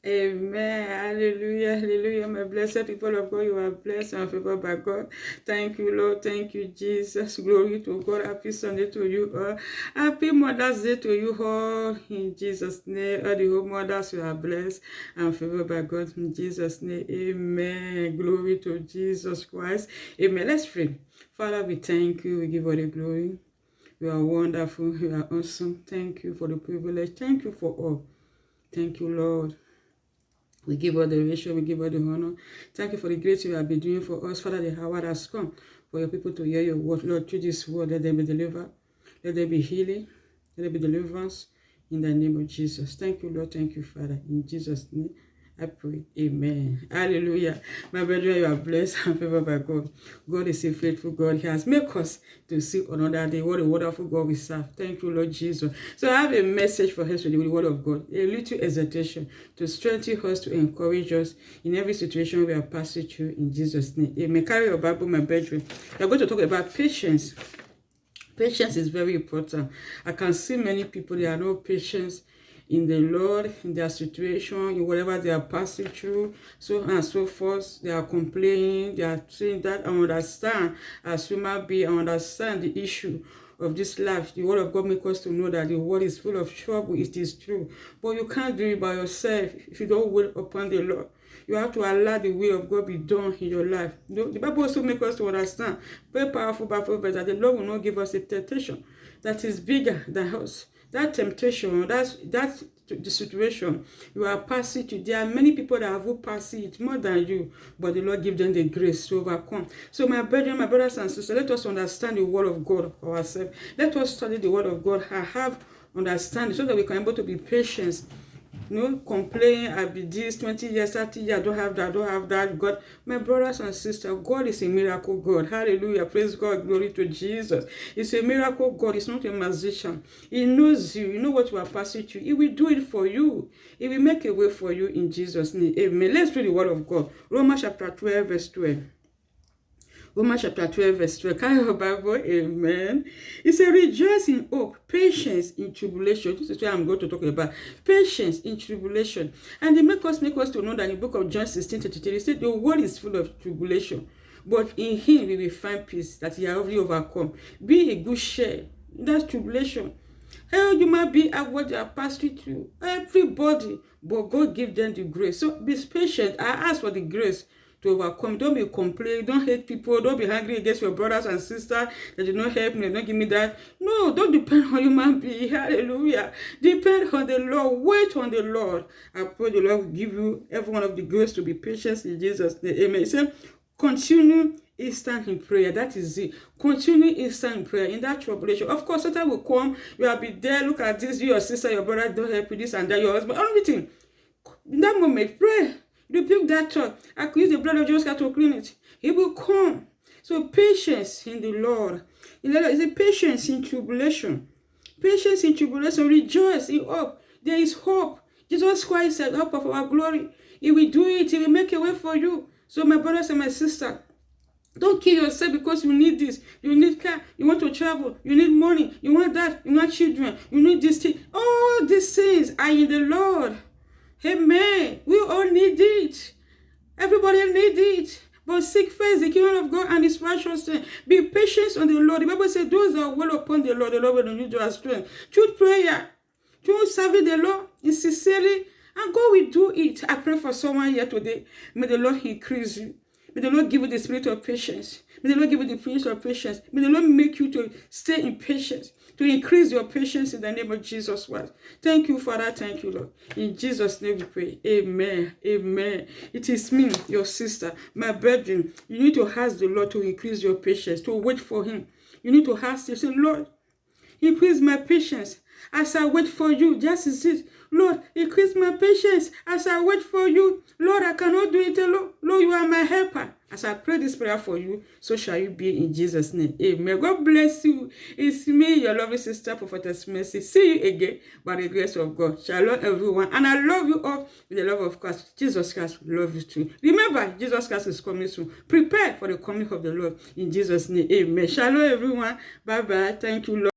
Amen. Hallelujah. Hallelujah. My blessed people of God, you are blessed and favored by God. Thank you, Lord. Thank you, Jesus. Glory to God. Happy Sunday to you all. Happy Mother's Day to you all. In Jesus' name, all the whole mothers, you are blessed and favored by God. In Jesus' name, amen. Glory to Jesus Christ. Amen. Let's pray. Father, we thank you. We give all the glory. You are wonderful. You are awesome. Thank you for the privilege. Thank you for all. Thank you, Lord. We give all the adoration, we give all the honor. Thank you for the grace you have been doing for us. Father, the hour has come for your people to hear your word. Lord, through this word, let them be delivered. Let there be healing. Let there be deliverance in the name of Jesus. Thank you, Lord. Thank you, Father. In Jesus' name, I pray. Amen. Hallelujah. My brethren, you are blessed and favored by God. God is a faithful God. He has made us to see another day. What a wonderful God we serve. Thank you, Lord Jesus. So I have a message for us with the word of God. A little exhortation to strengthen us, to encourage us in every situation we are passing through in Jesus' name. Amen. Carry your Bible, my brethren. We are going to talk about patience. Patience is very important. I can see many people, they are not patient in the Lord, in their situation, in whatever they are passing through, so on and so forth. They are complaining, they are saying that I understand as human being, I understand the issue of this life. The word of God makes us to know that the world is full of trouble. It is true. But you can't do it by yourself if you don't wait upon the Lord. You have to allow the will of God be done in your life. The Bible also makes us to understand, very powerful verse, that the Lord will not give us a temptation that is bigger than us. That temptation, that's the situation you are passing to. There are many people that have passed it more than you, but the Lord give them the grace to overcome. So my brethren, my brothers and sisters, let us understand the word of God for ourselves. Let us study the word of God and have understanding so that we can be able to be patient. No complain, I'll be this 20 years, 30 years, I don't have that, I don't have that. God, my brothers and sisters, God is a miracle God. Hallelujah. Praise God. Glory to Jesus. It's a miracle God. It's not a magician. He knows you. You know what you are passing through. He will do it for you. He will make a way for you in Jesus' name. Amen. Let's read the word of God. Romans chapter 12, verse 12. Romans chapter 12, verse 12. Carry your Bible, amen. It says, rejoice in hope, patience in tribulation. This is what I'm going to talk about. Patience in tribulation. And they make us to know that in the book of John 16:33, it said, the world is full of tribulation, but in him we will find peace that he has already overcome. Be a good share in that tribulation. Hey, you might be at what they are passing through. Everybody, but God give them the grace. So be patient. I ask for the grace to overcome. Don't be complaining. Don't hate people. Don't be angry against your brothers and sisters that did not help me. They don't give me that. No, don't depend on human being. Hallelujah. Depend on the Lord. Wait on the Lord. I pray the Lord will give you every one of the grace to be patient in Jesus' name. Amen. He said, continue instant in prayer. That is it. Continue instant in prayer in that tribulation. Of course, Satan will come. You will be there. Look at this. You, your sister, your brother don't help you. This and that. Your husband. Everything. In that moment, pray. Rebuke that thought. I could use the blood of Jesus to clean it. He will come. So patience in the Lord. It's a patience in tribulation. Patience in tribulation. Rejoice in hope. There is hope. Jesus Christ said, hope of our glory. He will do it. He will make a way for you. So my brothers and my sisters, don't kill yourself because you need this. You need car. You want to travel. You need money. You want that. You want children. You need this thing. All these things are in the Lord. Amen. We all need it. Everybody need it. But seek first the kingdom of God and his righteousness. Be patient on the Lord. The Bible says, those that are well upon the Lord will renew their strength. Through prayer, through serving the Lord in sincerity, and God will do it. I pray for someone here today. May the Lord increase you. May the Lord give you the spirit of patience. May the Lord give you the spirit of patience. May the Lord make you to stay in patience, to increase your patience in the name of Jesus Christ. Thank you, Father. Thank you, Lord. In Jesus' name we pray. Amen. Amen. It is me, your sister, my brethren. You need to ask the Lord to increase your patience, to wait for him. You need to ask him, say, Lord, increase my patience as I wait for you. Just is it. Lord, increase my patience as I wait for you. Lord, I cannot do it alone. Lord, you are my helper. As I pray this prayer for you, so shall you be in Jesus' name. Amen. God bless you. It's me, your lovely sister, Prophetess Mercy. See you again by the grace of God. Shalom, everyone. And I love you all with the love of Christ. Jesus Christ love you too. Remember, Jesus Christ is coming soon. Prepare for the coming of the Lord in Jesus' name. Amen. Shalom, everyone. Bye-bye. Thank you, Lord.